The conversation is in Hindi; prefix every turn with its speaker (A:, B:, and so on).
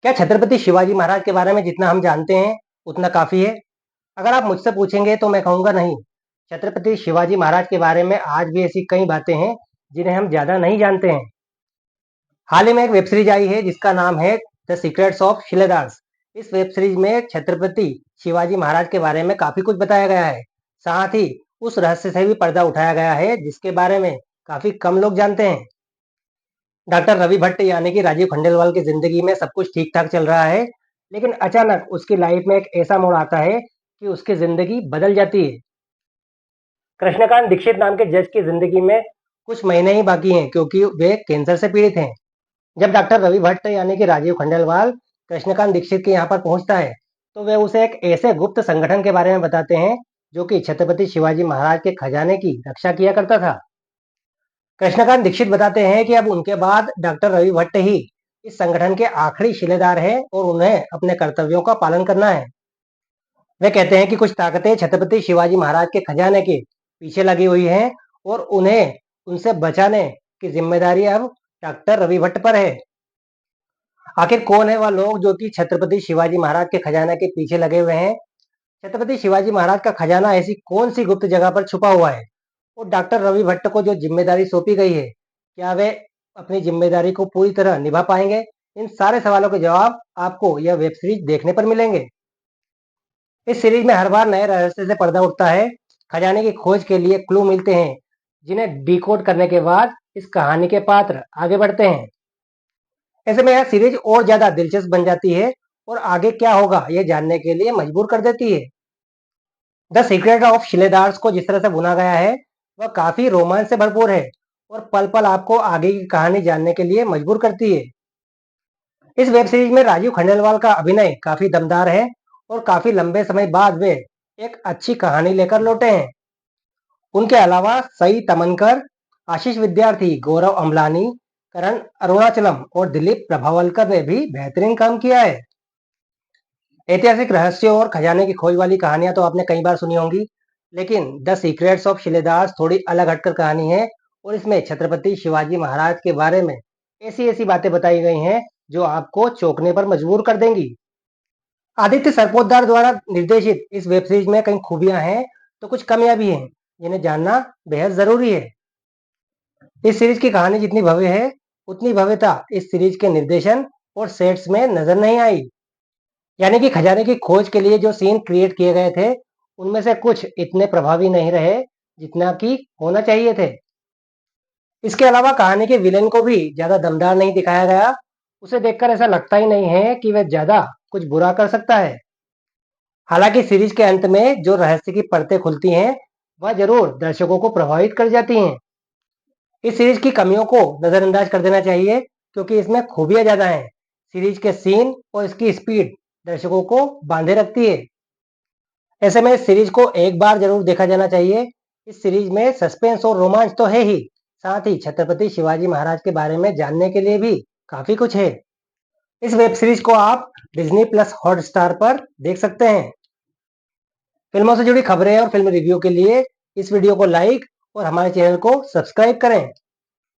A: क्या छत्रपति शिवाजी महाराज के बारे में जितना हम जानते हैं उतना काफी है? अगर आप मुझसे पूछेंगे तो मैं कहूंगा नहीं। छत्रपति शिवाजी महाराज के बारे में आज भी ऐसी कई बातें हैं जिन्हें हम ज्यादा नहीं जानते हैं। हाल ही में एक वेब सीरीज आई है जिसका नाम है द सीक्रेट्स ऑफ शिलेदार्स। इस वेब सीरीज में छत्रपति शिवाजी महाराज के बारे में काफी कुछ बताया गया है। साथ ही उस रहस्य से भी पर्दा उठाया गया है जिसके बारे में काफी कम लोग जानते हैं। डॉक्टर रवि भट्ट यानी कि राजीव खंडेलवाल की जिंदगी में सब कुछ ठीक ठाक चल रहा है, लेकिन अचानक उसकी लाइफ में एक ऐसा मोड़ आता है कि उसकी जिंदगी बदल जाती है। कृष्णकांत दीक्षित नाम के जज की जिंदगी में कुछ महीने ही बाकी हैं क्योंकि वे कैंसर से पीड़ित हैं। जब डॉक्टर रवि भट्ट यानी कि राजीव खंडेलवाल कृष्णकांत दीक्षित के यहाँ पर पहुंचता है, तो वे उसे एक ऐसे गुप्त संगठन के बारे में बताते हैं जो कि छत्रपति शिवाजी महाराज के खजाने की रक्षा किया करता था। कृष्णकांत दीक्षित बताते हैं कि अब उनके बाद डॉक्टर रवि भट्ट ही इस संगठन के आखिरी शिलेदार हैं और उन्हें अपने कर्तव्यों का पालन करना है। वे कहते हैं कि कुछ ताकतें छत्रपति शिवाजी महाराज के खजाने के पीछे लगी हुई हैं और उन्हें उनसे बचाने की जिम्मेदारी अब डॉक्टर रवि भट्ट पर है। आखिर कौन है वह लोग जो कि छत्रपति शिवाजी महाराज के खजाने के पीछे लगे हुए हैं? छत्रपति शिवाजी महाराज का खजाना ऐसी कौन सी गुप्त जगह पर छुपा हुआ है और डॉक्टर रवि भट्ट को जो जिम्मेदारी सौंपी गई है, क्या वे अपनी जिम्मेदारी को पूरी तरह निभा पाएंगे? इन सारे सवालों के जवाब आपको यह वेब सीरीज देखने पर मिलेंगे। इस सीरीज में हर बार नए रहस्य से पर्दा उठता है। खजाने की खोज के लिए क्लू मिलते हैं जिन्हें डिकोड करने के बाद इस कहानी के पात्र आगे बढ़ते हैं। ऐसे में यह सीरीज और ज्यादा दिलचस्प बन जाती है और आगे क्या होगा यह जानने के लिए मजबूर कर देती है। द सीक्रेट ऑफ शिलेदार्स को जिस तरह से बुना गया है वह काफी रोमांच से भरपूर है और पल पल आपको आगे की कहानी जानने के लिए मजबूर करती है। इस वेब सीरीज में राजीव खंडेलवाल का अभिनय काफी दमदार है और काफी लंबे समय बाद वे एक अच्छी कहानी लेकर लौटे हैं। उनके अलावा सई तमनकर, आशीष विद्यार्थी, गौरव अम्लानी, करण अरुणाचलम और दिलीप प्रभावलकर ने भी बेहतरीन काम किया है। ऐतिहासिक रहस्यों और खजाने की खोज वाली कहानियां तो आपने कई बार सुनी होंगी, लेकिन द सीक्रेट्स ऑफ शिलेदास थोड़ी अलग हटकर कहानी है और इसमें छत्रपति शिवाजी महाराज के बारे में ऐसी ऐसी बातें बताई गई हैं जो आपको चौंकने पर मजबूर कर देंगी। आदित्य सरपोतदार द्वारा निर्देशित इस वेब सीरीज में कई खूबियां हैं तो कुछ कमियां भी हैं जिन्हें जानना बेहद जरूरी है। इस सीरीज की कहानी जितनी भव्य है उतनी भव्यता इस सीरीज के निर्देशन और सेट्स में नजर नहीं आई। यानी कि खजाने की खोज के लिए जो सीन क्रिएट किए गए थे उनमें से कुछ इतने प्रभावी नहीं रहे जितना कि होना चाहिए थे। इसके अलावा कहानी के विलेन को भी ज्यादा दमदार नहीं दिखाया गया। उसे देखकर ऐसा लगता ही नहीं है कि वह ज्यादा कुछ बुरा कर सकता है। हालांकि सीरीज के अंत में जो रहस्य की परतें खुलती हैं वह जरूर दर्शकों को प्रभावित कर जाती हैं। इस सीरीज की कमियों को नजरअंदाज कर देना चाहिए क्योंकि इसमें खूबियां ज्यादा हैं। सीरीज के सीन और इसकी स्पीड दर्शकों को बांधे रखती है। ऐसे में इस सीरीज को एक बार जरूर देखा जाना चाहिए। इस सीरीज में सस्पेंस और रोमांच तो है ही, साथ ही छत्रपति शिवाजी महाराज के बारे में जानने के लिए भी काफी कुछ है। इस वेब सीरीज को आप डिज्नी प्लस हॉटस्टार पर देख सकते हैं। फिल्मों से जुड़ी खबरें और फिल्म रिव्यू के लिए इस वीडियो को लाइक और हमारे चैनल को सब्सक्राइब करें।